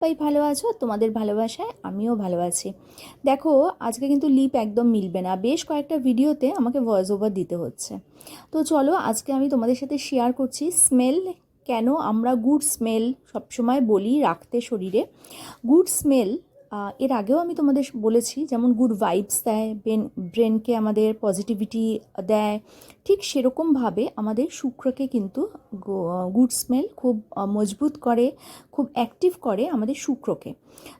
সবাই ভালো আছো? তোমাদের ভালোবাসায় আমিও ভালো আছি। দেখো, আজকে কিন্তু লিপ একদম মিলবে না, বেশ কয়েকটা ভিডিওতে আমাকে ভয়েস ওভার দিতে হচ্ছে। তো চলো, আজকে আমি তোমাদের সাথে শেয়ার করছি স্মেল, কেন আমরা গুড স্মেল সবসময় বলি রাখতে শরীরে। গুড স্মেল এর আগেও আমি তোমাদের বলেছি, যেমন গুড ভাইবস দেয়, ব্রেনকে আমাদের পজিটিভিটি দেয়, ঠিক সেরকমভাবে আমাদের শুক্রকে কিন্তু গুড স্মেল খুব মজবুত করে, খুব অ্যাক্টিভ করে আমাদের শুক্রকে।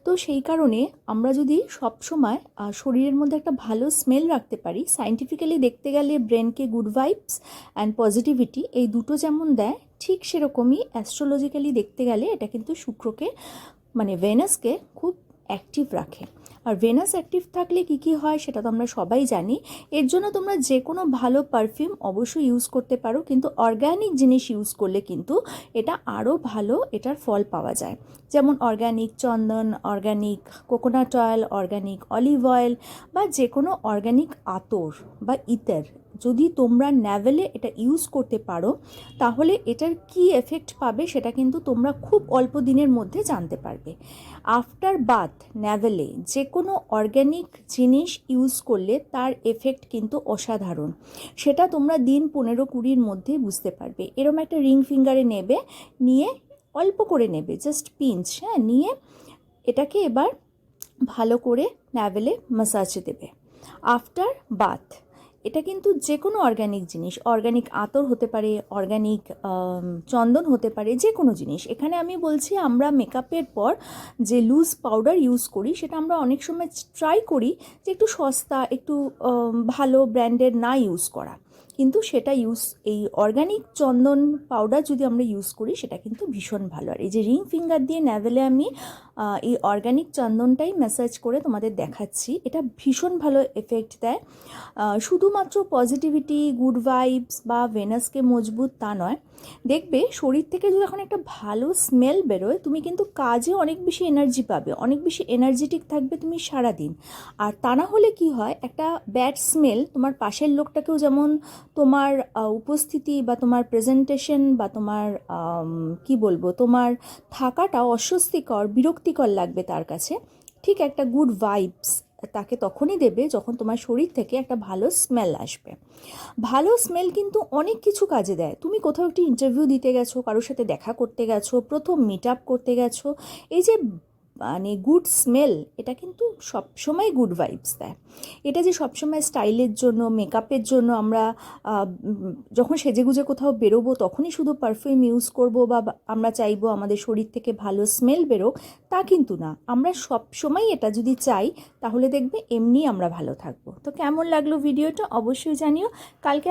তো সেই কারণে আমরা যদি সবসময় শরীরের মধ্যে একটা ভালো স্মেল রাখতে পারি, সায়েন্টিফিক্যালি দেখতে গেলে ব্রেনকে গুড ভাইবস অ্যান্ড পজিটিভিটি এই দুটো যেমন দেয়, ঠিক সেরকমই অ্যাস্ট্রোলজিক্যালি দেখতে গেলে এটা কিন্তু শুক্রকে মানে ভেনাসকে খুব অ্যাক্টিভ রাখে। আর ভেনাস অ্যাক্টিভ থাকলে কী কী হয় সেটা তো আমরা সবাই জানি। এর জন্য তোমরা যে কোনো ভালো পারফিউম অবশ্যই ইউজ করতে পারো, কিন্তু অর্গ্যানিক জিনিস ইউজ করলে কিন্তু এটা আরও ভালো, এটার ফল পাওয়া যায়। যেমন অর্গ্যানিক চন্দন, organic coconut oil, organic olive oil বা যে কোনো অর্গ্যানিক আতর বা ইতর যদি তোমরা ন্যাভেলে এটা ইউজ করতে পারো, তাহলে এটার কি এফেক্ট পাবে সেটা কিন্তু তোমরা খুব অল্প দিনের মধ্যে জানতে পারবে। আফটার বাথ ন্যাভেলে যে কোনো অর্গ্যানিক জিনিস ইউজ করলে তার এফেক্ট কিন্তু অসাধারণ। সেটা তোমরা দিন 15-20-র মধ্যে বুঝতে পারবে। এরম একটা রিং ফিঙ্গারে নেবে, নিয়ে অল্প করে নেবে, জাস্ট পিঞ্চ, হ্যাঁ, নিয়ে এটাকে এবার ভালো করে ন্যাভেলে ম্যাসাজ দেবে আফটার বাথ। এটা কিন্তু যে কোনো অর্গ্যানিক জিনিস, অর্গ্যানিক আতর হতে পারে, অর্গ্যানিক চন্দন হতে পারে, যে কোনো জিনিস। এখানে আমি বলছি, আমরা মেকআপের পর যে লুজ পাউডার ইউজ করি সেটা আমরা অনেক সময় ট্রাই করি যে একটু সস্তা, একটু ভালো ব্র্যান্ডের না ইউজ করা, কিন্তু সেটা এই অর্গ্যানিক চন্দন পাউডার যদি আমরা ইউজ করি সেটা কিন্তু ভীষণ ভালো। আর এই যে রিং ফিঙ্গার দিয়ে ন্যাভেলে আমি এই অর্গ্যানিক চন্দনটাই ম্যাসাজ করে তোমাদের দেখাচ্ছি, এটা ভীষণ ভালো এফেক্ট দেয়। শুধুমাত্র পজিটিভিটি, গুড ভাইবস বা ভেনাসকে মজবুত তা নয়, দেখবে শরীর থেকে যদি এখন একটা ভালো স্মেল বেরোয়, তুমি কিন্তু কাজে অনেক বেশি এনার্জি পাবে, অনেক বেশি এনার্জেটিক থাকবে তুমি সারাদিন। আর তা না হলে কি হয়, একটা ব্যাড স্মেল তোমার পাশের লোকটাকেও যেমন তোমার উপস্থিতি বা তোমার প্রেজেন্টেশন বা তোমার কি বলবো, তোমার থাকাটা অস্বস্তিকর, বিরক্তিকর লাগবে তার কাছে, ঠিক একটা গুড ভাইবস তাকে তখনই দেবে যখন তোমার শরীর থেকে একটা ভালো স্মেল আসবে। ভালো স্মেল কিন্তু অনেক কিছু কাজে দেয়। তুমি কোথাও একটি ইন্টারভিউ দিতে গেছো, কারোর সাথে দেখা করতে গেছো, প্রথম মিট আপ করতে গেছো, এই যে মানে গুড স্মেল, এটা কিন্তু সবসময় গুড ভাইবস দেয়। এটা যে সবসময় স্টাইলের জন্য, মেকআপের জন্য আমরা যখন সেজেগুজে কোথাও বেরোবো তখনই শুধু পারফিউম ইউজ করব বা আমরা চাইবো আমাদের শরীর থেকে ভালো স্মেল বেরোক, তা কিন্তু না। আমরা সবসময় এটা যদি চাই তাহলে দেখবে এমনি আমরা ভালো থাকবো। তো কেমন লাগলো ভিডিওটা অবশ্যই জানিও। কালকে